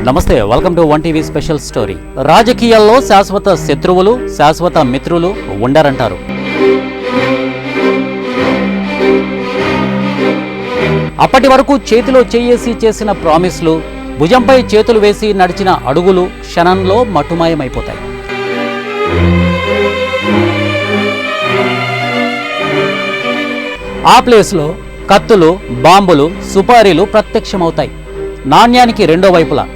నమస్తే, welcome to one TV special story. రాజకీయాల్లో శాశ్వత శత్రువులు, శాశ్వత మిత్రులు ఉండరంటారు. అప్పటి వరకు చేతిలో చేయేసి చేసిన ప్రామిస్లు, భుజంపై చేతులు వేసి నడిచిన అడుగులు క్షణంలో మటుమాయమైపోతాయి. ఆ ప్లేస్లో కత్తులు, బాంబులు, సుపారీలు ప్రత్యక్షమవుతాయి. నాణ్యానికి రెండో వైపులా.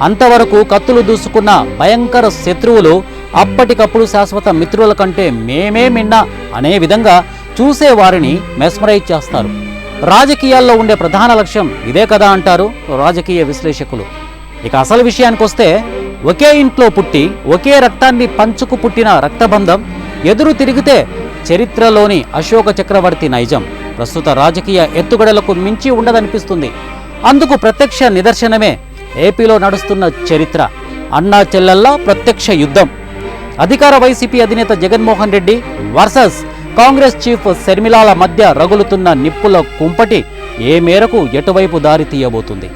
అంతవరకు కత్తులు దూసుకున్న భయంకర శత్రువులు అప్పటికప్పుడు శాశ్వత మిత్రుల కంటే మేమే మిన్నా అనే విధంగా చూసేవారిని మెస్మరైజ్ చేస్తారు. రాజకీయాల్లో ఉండే ప్రధాన లక్ష్యం ఇదే కదా అంటారు రాజకీయ విశ్లేషకులు. ఇక అసలు విషయానికి వస్తే, ఒకే ఇంట్లో పుట్టి ఒకే రక్తాన్ని పంచుకు పుట్టిన రక్తబంధం ఎదురు తిరిగితే చరిత్రలోని అశోక చక్రవర్తి నైజం ప్రస్తుత రాజకీయ ఎత్తుగడలకు మించి ఉండదనిపిస్తుంది. అందుకు ప్రత్యక్ష నిదర్శనమే ఏపీలో నడుస్తున్న చరిత్ర. అన్నా చెల్లెళ్ళ ప్రత్యక్ష యుద్ధం. అధికార వైసీపీ అధినేత జగన్మోహన్ రెడ్డి వర్సెస్ కాంగ్రెస్ చీఫ్ షర్మిలాల మధ్య రగులుతున్న నిప్పుల కుంపటి ఏ మేరకు ఎటువైపు దారి తీయబోతుంది?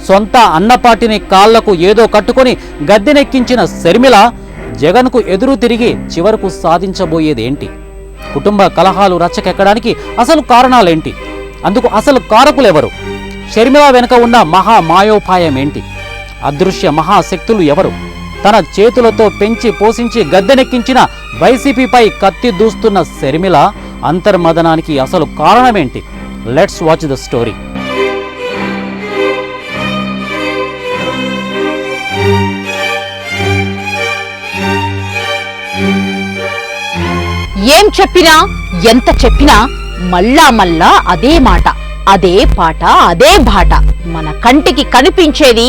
సొంత అన్నపాటిని కాళ్లకు ఏదో కట్టుకొని గద్దెనెక్కించిన షర్మిల జగన్కు ఎదురు తిరిగి చివరకు సాధించబోయేదేంటి? కుటుంబ కలహాలు రచ్చకెక్కడానికి అసలు కారణాలేంటి? అందుకు అసలు కారకులెవరు? షర్మిల వెనుక ఉన్న మహా మాయోపాయం ఏంటి? అదృశ్య మహాశక్తులు ఎవరు? తన చేతులతో పెంచి పోషించి గద్దెనెక్కించిన వైసీపీపై కత్తి దూస్తున్న షర్మిల అంతర్మదనానికి అసలు కారణమేంటి? Let's watch the story. ఏం చెప్పినా ఎంత చెప్పినా మళ్ళా మళ్ళా అదే మాట, అదే పాట, అదే బాట. మన కంటికి కనిపించేది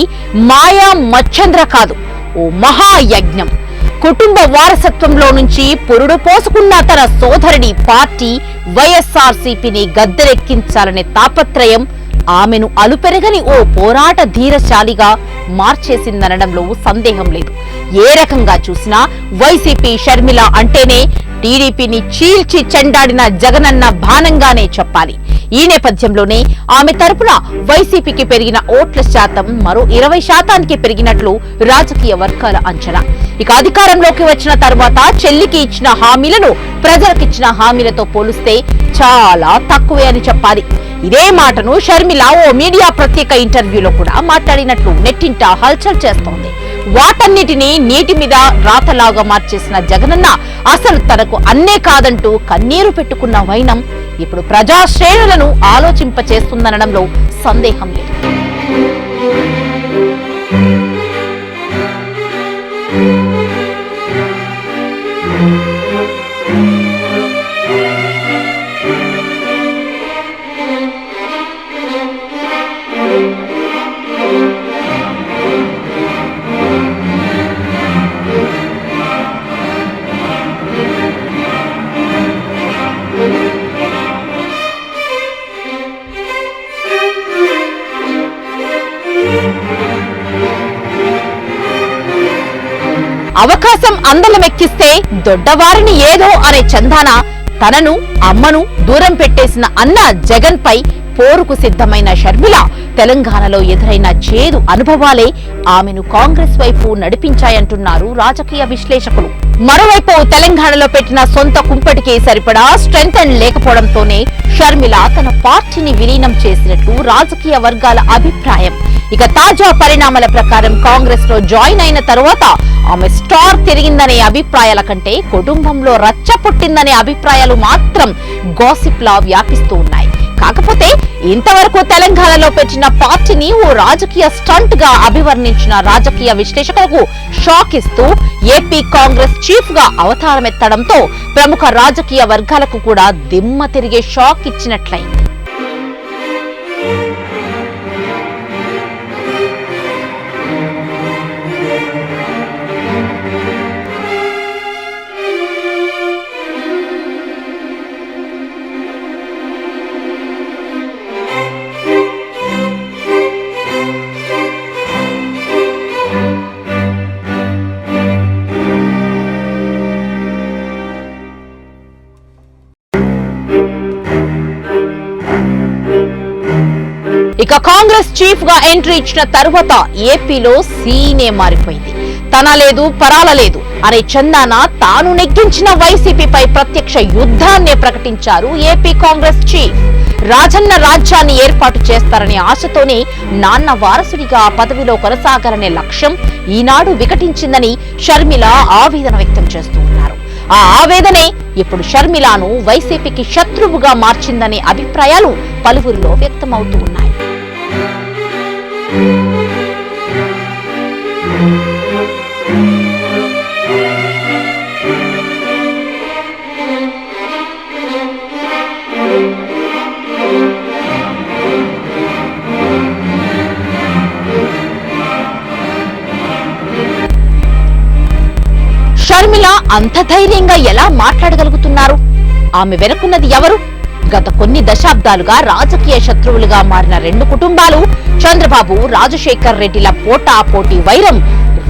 మాయా మచ్చంద్ర కాదు, ఓ మహాయజ్ఞం. కుటుంబ వారసత్వంలో నుంచి పురుడు పోసుకున్న తన సోదరుడి పార్టీ వైఎస్ఆర్సీపీని గద్దెరెక్కించాలనే తాపత్రయం ఆమెను అలుపెరగని ఓ పోరాట ధీరశాలిగా మార్చేసిందనడంలో సందేహం లేదు. ఏ రకంగా చూసినా వైసీపీ షర్మిల అంటేనే టీడీపీని చీల్చి చెండాడిన జగనన్న బాణంగానే చెప్పాలి. ఈ నేపథ్యంలోనే ఆమె తరపున వైసీపీకి పెరిగిన ఓట్ల శాతం మరో 20% పెరిగినట్లు రాజకీయ వర్గాల అంచనా. ఇక అధికారంలోకి వచ్చిన తర్వాత చెల్లికి ఇచ్చిన హామీలను ప్రజలకిచ్చిన హామీలతో పోలిస్తే చాలా తక్కువే అని చెప్పాలి. ఇదే మాటను షర్మిల ఓ మీడియా ప్రత్యేక ఇంటర్వ్యూలో కూడా మాట్లాడినట్లు నెట్టింట హల్చల్ చేస్తోంది. వాటన్నిటినీ నీటి మీద రాతలాగా మార్చేసిన జగనన్న అసలు తనకు అన్నే కాదంటూ కన్నీరు పెట్టుకున్న వైనం ఇప్పుడు ప్రజాశ్రేణులను ఆలోచింపచేస్తుందనడంలో సందేహం లేదు. అవకాశం అందలమెక్కిస్తే దొడ్డవారిని ఏదో అనే చందాన తనను అమ్మను దూరం పెట్టేసిన అన్న జగన్ పై పోరుకు సిద్ధమైన షర్మిల తెలంగాణలో ఎదురైన చేదు అనుభవాలే ఆమెను కాంగ్రెస్ వైపు నడిపించాయంటున్నారు రాజకీయ విశ్లేషకులు. మరోవైపు తెలంగాణలో పెట్టిన సొంత కుంపటికి సరిపడా స్ట్రెంగ్త్ లేకపోవడంతోనే షర్మిల తన పార్టీని విలీనం చేసినట్లు రాజకీయ వర్గాల అభిప్రాయం. ఇక తాజా పరిణామాల ప్రకారం కాంగ్రెస్ లో జాయిన్ అయిన తరువాత ఆమె స్టార్ తిరిగిందనే అభిప్రాయాల కంటే కుటుంబంలో రచ్చ పుట్టిందనే అభిప్రాయాలు మాత్రం గాసిప్ లా వ్యాపిస్తూ ఉన్నాయి. కాకపోతే ఇంతవరకు తెలంగాణలో పెట్టిన పార్టీని ఓ రాజకీయ స్టంట్ గా అభివర్ణించిన రాజకీయ విశ్లేషకులకు షాక్ ఇస్తూ ఏపీ కాంగ్రెస్ చీఫ్ గా అవతారమెత్తడంతో ప్రముఖ రాజకీయ వర్గాలకు కూడా దిమ్మ తిరిగే షాక్ ఇచ్చినట్లయింది. చీఫ్ గా ఎంట్రీ ఇచ్చిన తరువాత ఏపీలో సీనే మారిపోయింది. తన లేదు పరాల లేదు అనే చందాన తాను నెగ్గించిన వైసీపీపై ప్రత్యక్ష యుద్ధాన్నే ప్రకటించారు ఏపీ కాంగ్రెస్ చీఫ్. రాజన్న రాజ్యాన్ని ఏర్పాటు చేస్తారనే ఆశతోనే నాన్న వారసుడిగా పదవిలో కొనసాగాలనే లక్ష్యం ఈనాడు వికటించిందని షర్మిల ఆవేదన వ్యక్తం చేస్తూ ఉన్నారు. ఆ ఆవేదనే ఇప్పుడు షర్మిలను వైసీపీకి శత్రువుగా మార్చిందనే అభిప్రాయాలు పలువురిలో వ్యక్తమవుతూ ఉన్నాయి. షర్మిల అంత ధైర్యంగా ఎలా మాట్లాడగలుగుతున్నారు? ఆమె వెనుకున్నది ఎవరు? గత కొన్ని దశాబ్దాలుగా రాజకీయ శత్రువులుగా మారిన రెండు కుటుంబాలు చంద్రబాబు, రాజశేఖర్ రెడ్డిల పోటాపోటీ వైరం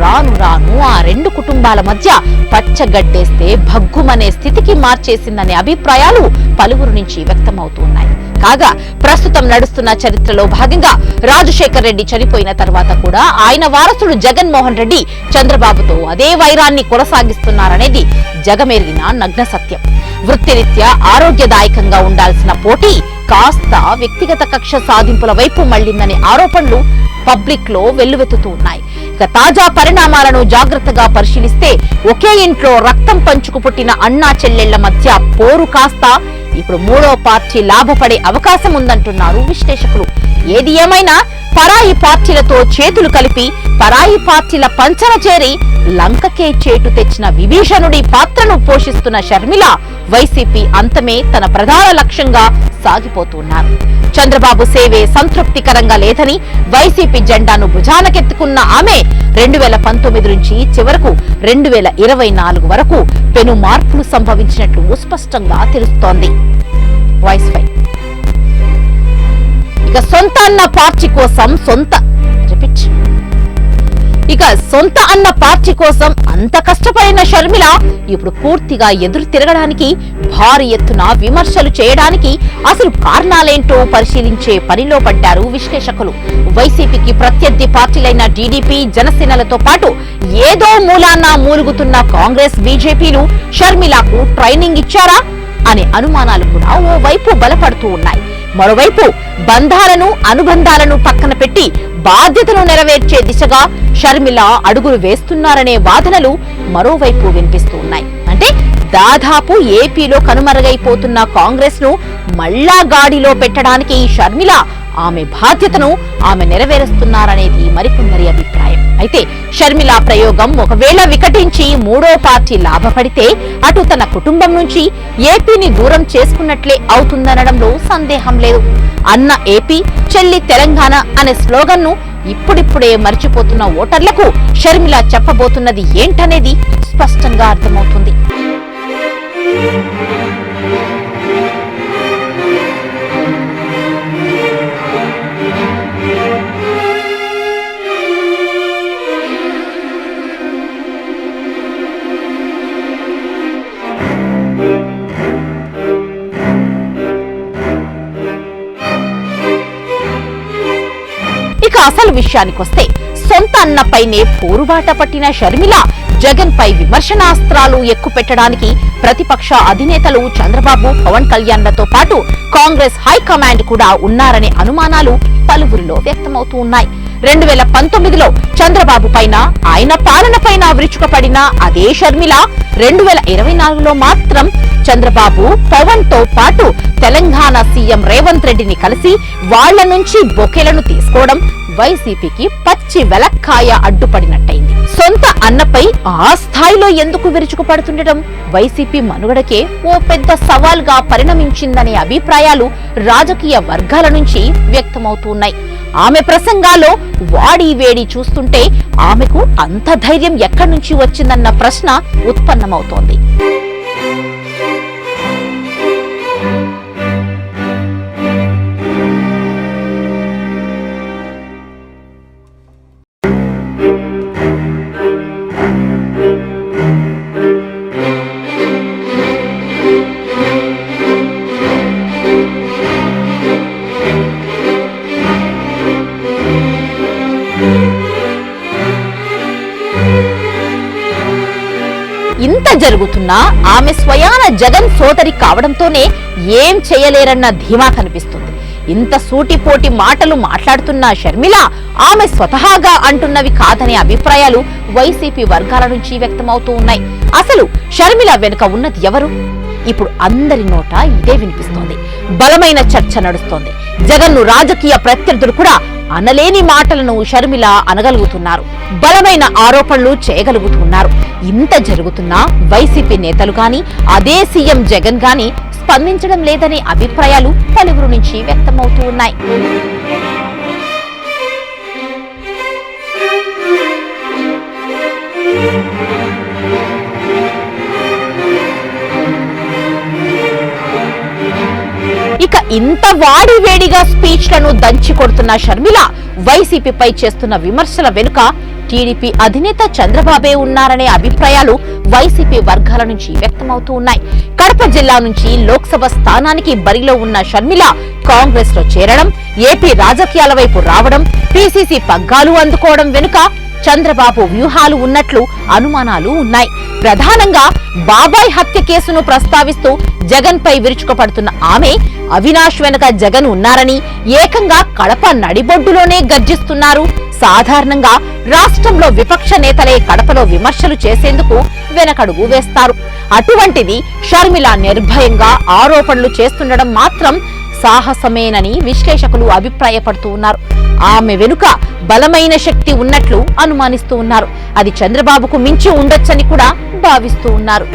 రాను రాను ఆ రెండు కుటుంబాల మధ్య పచ్చగడ్డేస్తే భగ్గుమనే స్థితికి మార్చేసిందనే అభిప్రాయాలు పలువురు నుంచి వ్యక్తమవుతున్నాయి. కాగా ప్రస్తుతం నడుస్తున్న చరిత్రలో భాగంగా రాజశేఖర్ రెడ్డి చనిపోయిన తర్వాత కూడా ఆయన వారసుడు జగన్మోహన్ రెడ్డి చంద్రబాబుతో అదే వైరాన్ని కొనసాగిస్తున్నారనేది జగమెరిగిన నగ్న సత్యం. వృత్తిరీత్యా ఆరోగ్యదాయకంగా ఉండాల్సిన పోటీ కాస్త వ్యక్తిగత కక్ష సాధింపుల వైపు మళ్లిందనే ఆరోపణలు పబ్లిక్ లో వెల్లువెత్తుతూ ఉన్నాయి. ఇక తాజా పరిణామాలను జాగ్రత్తగా పరిశీలిస్తే ఒకే ఇంట్లో రక్తం పంచుకు పుట్టిన అన్నా చెల్లెళ్ల మధ్య పోరు కాస్త ఇప్పుడు మూడో పార్టీ లాభపడే అవకాశం ఉందంటున్నారు విశ్లేషకులు. ఏది ఏమైనా పరాయి పార్టీలతో చేతులు కలిపి పరాయి పార్టీల పంచన చేరి లంకకే చేటు తెచ్చిన విభీషణుడి పాత్రను పోషిస్తున్న షర్మిల వైసీపీ అంతమే తన ప్రధాన లక్ష్యంగా సాగిపోతున్నారు. చంద్రబాబు సేవే సంతృప్తికరంగా లేదని వైసీపీ జెండాను భుజానకెత్తుకున్న ఆమె 2019 నుంచి చివరకు 2024 వరకు పెను మార్పులు సంభవించినట్లు స్పష్టంగా తెలుస్తోంది. ఇక సొంత అన్న పార్టీ కోసం అంత కష్టపడిన షర్మిల ఇప్పుడు పూర్తిగా ఎదురు తిరగడానికి, భారీ ఎత్తున విమర్శలు చేయడానికి అసలు కారణాలేంటో పరిశీలించే పనిలో పడ్డారు విశ్లేషకులు. వైసీపీకి ప్రత్యర్థి పార్టీలైన టీడీపీ, జనసేనలతో పాటు ఏదో మూలాన మూలుగుతున్న కాంగ్రెస్, బీజేపీలు షర్మిలకు ట్రైనింగ్ ఇచ్చారా అనే అనుమానాలు కూడా ఓవైపు బలపడుతూ ఉన్నాయి. మరోవైపు బంధాలను, అనుబంధాలను పక్కన పెట్టి బాధ్యతను నెరవేర్చే దిశగా షర్మిల అడుగులు వేస్తున్నారనే వాదనలు మరోవైపు వినిపిస్తూ ఉన్నాయి. అంటే దాదాపు ఏపీలో కనుమరుగైపోతున్న కాంగ్రెస్ ను మళ్లా గాడిలో పెట్టడానికి షర్మిల ఆమె బాధ్యతను ఆమె నెరవేరుస్తున్నారనేది మరికొందరి అభిప్రాయం. అయితే షర్మిల ప్రయోగం ఒకవేళ వికటించి మూడో పార్టీ లాభపడితే అటు తన కుటుంబం నుంచి ఏపీని దూరం చేసుకున్నట్లే అవుతుందనడంలో సందేహం లేదు. అన్న ఏపీ, చెల్లి తెలంగాణ అనే స్లోగన్ ను ఇప్పుడిప్పుడే మర్చిపోతున్న ఓటర్లకు షర్మిల చెప్పబోతున్నది ఏంటనేది స్పష్టంగా అర్థమవుతుంది. ఇక అసలు విషయానికొస్తే సొంత అన్నపైనే పోరుబాట పట్టిన షర్మిల జగన్ పై విమర్శనాస్త్రాలు ఎక్కుపెట్టడానికి ప్రతిపక్ష అధినేతలు చంద్రబాబు, పవన్ కళ్యాణ్లతో పాటు కాంగ్రెస్ హైకమాండ్ కూడా ఉన్నారనే అనుమానాలు పలువురిలో వ్యక్తమవుతూ ఉన్నాయి. 2019లో చంద్రబాబు పైన, ఆయన పాలన పైన విరుచుకుపడిన అదే షర్మిల 2024లో మాత్రం చంద్రబాబు, పవన్ తో పాటు తెలంగాణ సీఎం రేవంత్ రెడ్డిని కలిసి వాళ్ల నుంచి బొకేలను తీసుకోవడం వైసీపీకి పచ్చి వెలక్కాయ అడ్డుపడినట్టయింది. సొంత అన్నపై ఆ స్థాయిలో ఎందుకు విరుచుకుపడుతుండటం వైసీపీ మనుగడకే ఓ పెద్ద సవాల్గా పరిణమించిందనే అభిప్రాయాలు రాజకీయ వర్గాల నుంచి వ్యక్తమవుతున్నాయి. ఆమె ప్రసంగాల్లో వాడి వేడి చూస్తుంటే ఆమెకు అంత ధైర్యం ఎక్కడి నుంచి వచ్చిందన్న ప్రశ్న ఉత్పన్నమవుతోంది. జరుగుతున్నా ఆమె స్వయాన జగన్ సోదరి కావడంతోనే ఏం చేయలేరన్న ధీమా కనిపిస్తుంది. ఇంత సూటిపోటి మాటలు మాట్లాడుతున్న షర్మిల ఆమె స్వతహాగా అంటున్నవి కాదనే అభిప్రాయాలు వైసీపీ వర్గాల నుంచి వ్యక్తమవుతూ ఉన్నాయి. అసలు షర్మిల వెనుక ఉన్నది ఎవరు? ఇప్పుడు అందరి నోట ఇదే వినిపిస్తోంది. బలమైన చర్చ నడుస్తోంది. జగన్ను రాజకీయ ప్రత్యర్థులు కూడా అనలేని మాటలను షర్మిల అనగలుగుతున్నారు. బలమైన ఆరోపణలు చేయగలుగుతున్నారు. ఇంత జరుగుతున్నా వైసీపీ నేతలు గాని, అదే సీఎం జగన్ గాని స్పందించడం లేదనే అభిప్రాయాలు పలువురు నుంచి వ్యక్తమవుతూ ఉన్నాయి. ఇక ఇంత వాడివేడిగా స్పీచ్లను దంచి కొడుతున్న షర్మిల వైసీపీపై చేస్తున్న విమర్శల వెనుక టీడీపీ అధినేత చంద్రబాబే ఉన్నారనే అభిప్రాయాలు వైసీపీ వర్గాల నుంచి వ్యక్తమవుతూ ఉన్నాయి. కడప జిల్లా నుంచి లోక్సభ స్థానానికి బరిలో ఉన్న షర్మిల కాంగ్రెస్ లో చేరడం, ఏపీ రాజకీయాల వైపు రావడం, పీసీసీ పగ్గాలు అందుకోవడం వెనుక చంద్రబాబు వ్యూహాలు ఉన్నట్లు అనుమానాలు ఉన్నాయి. ప్రధానంగా బాబాయ్ హత్య కేసును ప్రస్తావిస్తూ జగన్ పై విరుచుకుపడుతున్న ఆమె అవినాష్ వెనుక జగన్ ఉన్నారని ఏకంగా కడప నడిబొడ్డులోనే గర్జిస్తున్నారు. సాధారణంగా రాష్ట్రంలో విపక్ష నేతలే కడపలో విమర్శలు చేసేందుకు వెనకడుగు వేస్తారు. అటువంటిది షర్మిల నిర్భయంగా ఆరోపణలు చేస్తుండడం మాత్రం సాహసమేనని విశ్లేషకులు అభిప్రాయపడుతూ ఉన్నారు. ఆమె వెనుక బలమైన శక్తి ఉన్నట్లు అనుమానిస్తూ ఉన్నారు. అది చంద్రబాబుకు మించి ఉండొచ్చని కూడా భావిస్తూ ఉన్నారు.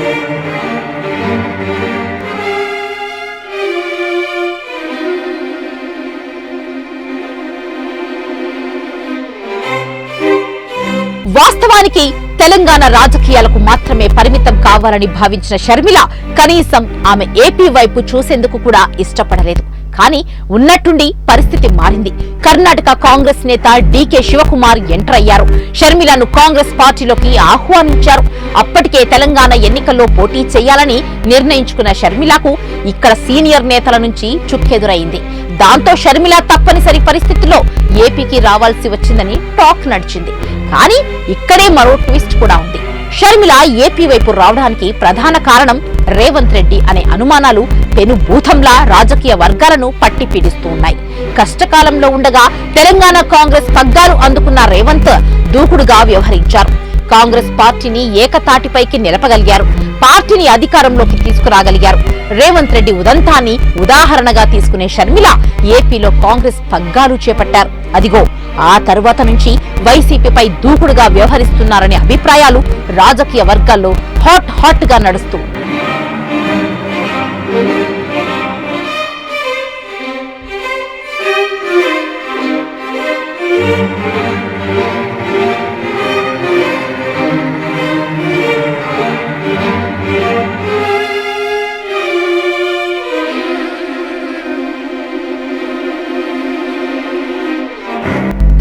వాస్తవానికి తెలంగాణ రాజకీయాలకు మాత్రమే పరిమితం కావాలని భావించిన షర్మిల కనీసం ఆమె ఏపీ వైపు చూసేందుకు కూడా ఇష్టపడలేదు. కానీ ఉన్నట్టుండి పరిస్థితి మారింది. కర్ణాటక కాంగ్రెస్ నేత డీకే శివకుమార్ ఎంటర్ అయ్యారు. షర్మిలను కాంగ్రెస్ పార్టీలోకి ఆహ్వానించారు. అప్పటికే తెలంగాణ ఎన్నికల్లో పోటీ చేయాలని నిర్ణయించుకున్న షర్మిలకు ఇక్కడ సీనియర్ నేతల నుంచి చుక్కెదురైంది. దాంతో షర్మిల తప్పనిసరి పరిస్థితుల్లో ఏపీకి రావాల్సి వచ్చిందని టాక్ నడిచింది. కానీ ఇక్కడే మరో ట్విస్ట్ కూడా ఉంది. షర్మిల ఏపీ వైపు రావడానికి ప్రధాన కారణం రేవంత్ రెడ్డి అనే అనుమానాలు పెనుభూతంలా రాజకీయ వర్గాలను పట్టి పీడిస్తూ ఉన్నాయి. కష్టకాలంలో ఉండగా తెలంగాణ కాంగ్రెస్ పగ్గాలు అందుకున్న రేవంత్ దూకుడుగా వ్యవహరించారు. కాంగ్రెస్ పార్టీని ఏకతాటిపైకి నిలపగలిగారు. పార్టీని అధికారంలోకి తీసుకురాగలిగారు. రేవంత్ రెడ్డి ఉదంతాన్ని ఉదాహరణగా తీసుకునే షర్మిల ఏపీలో కాంగ్రెస్ పగ్గాలు చేపట్టారు. అదిగో ఆ తరువాత నుంచి వైసీపీపై దూకుడుగా వ్యవహరిస్తున్నారనే అభిప్రాయాలు రాజకీయ వర్గాల్లో హాట్ గా నడుస్తూ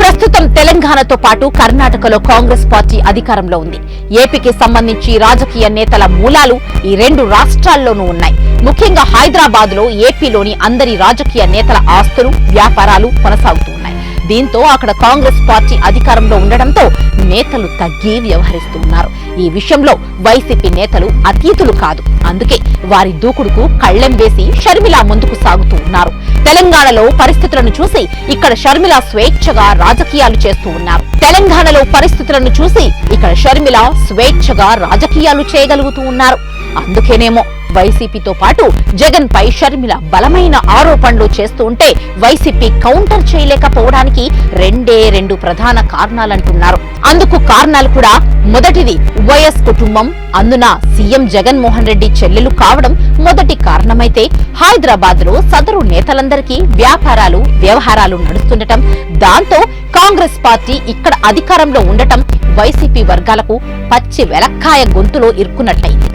ప్రస్తుతం తెలంగాణతో పాటు కర్ణాటకలో కాంగ్రెస్ పార్టీ అధికారంలో ఉంది. ఏపీకి సంబంధించి రాజకీయ నేతల మూలాలు ఈ రెండు రాష్ట్రాల్లోనూ ఉన్నాయి. ముఖ్యంగా హైదరాబాద్ లో ఏపీలోని అందరి రాజకీయ నేతల ఆస్తులు, వ్యాపారాలు కొనసాగుతూ ఉన్నాయి. దీంతో అక్కడ కాంగ్రెస్ పార్టీ అధికారంలో ఉండడంతో నేతలు తగ్గి వ్యవహరిస్తూ ఉన్నారు. ఈ విషయంలో వైసీపీ నేతలు అతీతులు కాదు. అందుకే వారి దూకుడుకు కళ్లెం వేసి షర్మిల ముందుకు సాగుతూ ఉన్నారు. తెలంగాణలో పరిస్థితులను చూసి ఇక్కడ షర్మిల స్వేచ్ఛగా రాజకీయాలు చేస్తూ ఉన్నారు. తెలంగాణలో పరిస్థితులను చూసి ఇక్కడ షర్మిల స్వేచ్ఛగా రాజకీయాలు చేయగలుగుతూ ఉన్నారు. అందుకేనేమో వైసీపీతో పాటు జగన్ పై షర్మిల బలమైన ఆరోపణలు చేస్తూ ఉంటే వైసీపీ కౌంటర్ చేయలేకపోవడానికి రెండు ప్రధాన కారణాలంటున్నారు. అందుకు కారణాలు కూడా మొదటిది వైఎస్ కుటుంబం, అందున సీఎం జగన్మోహన్ రెడ్డి చెల్లెలు కావడం మొదటి కారణమైతే, హైదరాబాద్ లో సదరు నేతలందరికీ వ్యాపారాలు, వ్యవహారాలు నడుస్తుండటం, దాంతో కాంగ్రెస్ పార్టీ ఇక్కడ అధికారంలో ఉండటం వైసీపీ వర్గాలకు పచ్చి వెలక్కాయ గొంతులో ఇరుక్కున్నట్టయింది.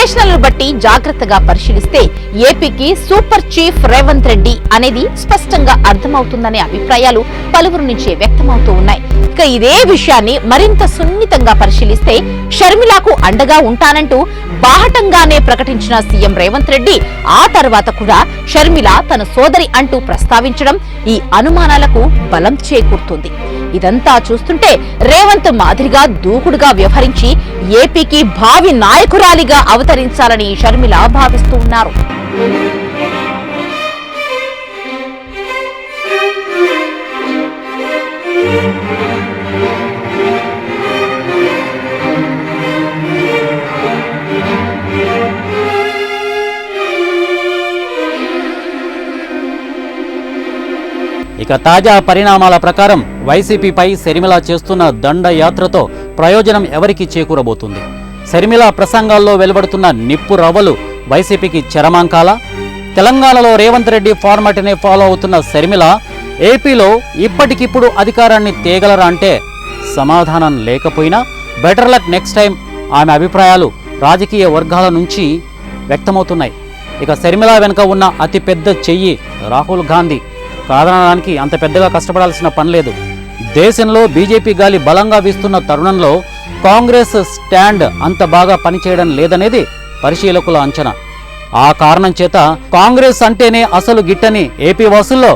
విశ్లేషణలను బట్టి జాగ్రత్తగా పరిశీలిస్తే ఏపీకి సూపర్ చీఫ్ రేవంత్ రెడ్డి అనేది స్పష్టంగా అర్థమవుతుందనే అభిప్రాయాలు పలువురు నుంచి వ్యక్తమవుతూ ఉన్నాయి. ఇక ఇదే విషయాన్ని మరింత సున్నితంగా పరిశీలిస్తే షర్మిలకు అండగా ఉంటానంటూ బాహటంగానే ప్రకటించిన సీఎం రేవంత్ రెడ్డి ఆ తర్వాత కూడా షర్మిల తన సోదరి అంటూ ప్రస్తావించడం ఈ అనుమానాలకు బలం చేకూరుతుంది. ఇదంతా చూస్తుంటే రేవంత్ మాదిరిగా దూకుడుగా వ్యవహరించి ఏపీకి భావి నాయకురాలిగా అవతరించాలని షర్మిల భావిస్తూ ఉన్నారు. ఇక తాజా పరిణామాల ప్రకారం వైసీపీపై షర్మిల చేస్తున్న దండయాత్రతో ప్రయోజనం ఎవరికి చేకూరబోతుంది? షర్మిల ప్రసంగాల్లో వెలువడుతున్న నిప్పు రవ్వలు వైసీపీకి చరమాంకాల? తెలంగాణలో రేవంత్ రెడ్డి ఫార్మాట్నే ఫాలో అవుతున్న షర్మిల ఏపీలో ఇప్పటికిప్పుడు అధికారాన్ని తేగలరా అంటే సమాధానం లేకపోయినా బెటర్ లక్ నెక్స్ట్ టైం ఆమె అభిప్రాయాలు రాజకీయ వర్గాల నుంచి వ్యక్తమవుతున్నాయి. ఇక షర్మిల వెనుక ఉన్న అతిపెద్ద చెయ్యి రాహుల్ గాంధీ కాదనడానికి అంత పెద్దగా కష్టపడాల్సిన పని లేదు. దేశంలో బీజేపీ గాలి బలంగా వీస్తున్న తరుణంలో కాంగ్రెస్ స్టాండ్ అంత బాగా పనిచేయడం లేదనేది పరిశీలకుల అంచనా. ఆ కారణం చేత కాంగ్రెస్ అంటేనే అసలు గిట్టని ఏపీ వాసుల్లో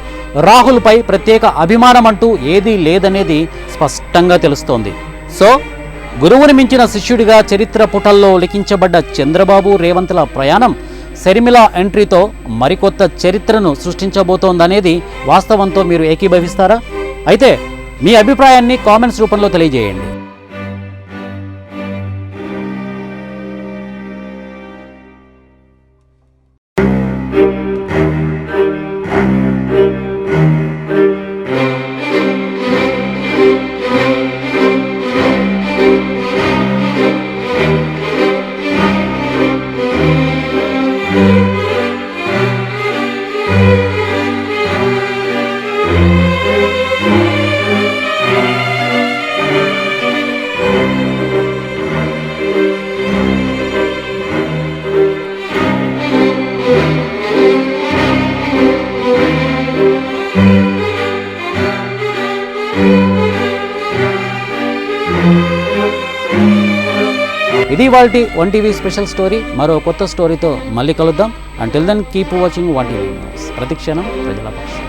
రాహుల్పై ప్రత్యేక అభిమానం అంటూ ఏదీ లేదనేది స్పష్టంగా తెలుస్తోంది. సో గురువుని మించిన శిష్యుడిగా చరిత్ర పుటల్లో లిఖించబడ్డ చంద్రబాబు రేవంత్ల ప్రయాణం షర్మిల ఎంట్రీతో మరికొత్త చరిత్రను సృష్టించబోతోందనేది వాస్తవంతో మీరు ఏకీభవిస్తారా? అయితే మీ అభిప్రాయాన్ని కామెంట్స్ రూపంలో తెలియజేయండి. ఇది వాల్టి వన్ టీవీ స్పెషల్ స్టోరీ. మరో కొత్త స్టోరీతో మళ్ళీ కలుద్దాం. Until then keep watching one TV news. ప్రతిక్షణం ప్రజల పక్షం.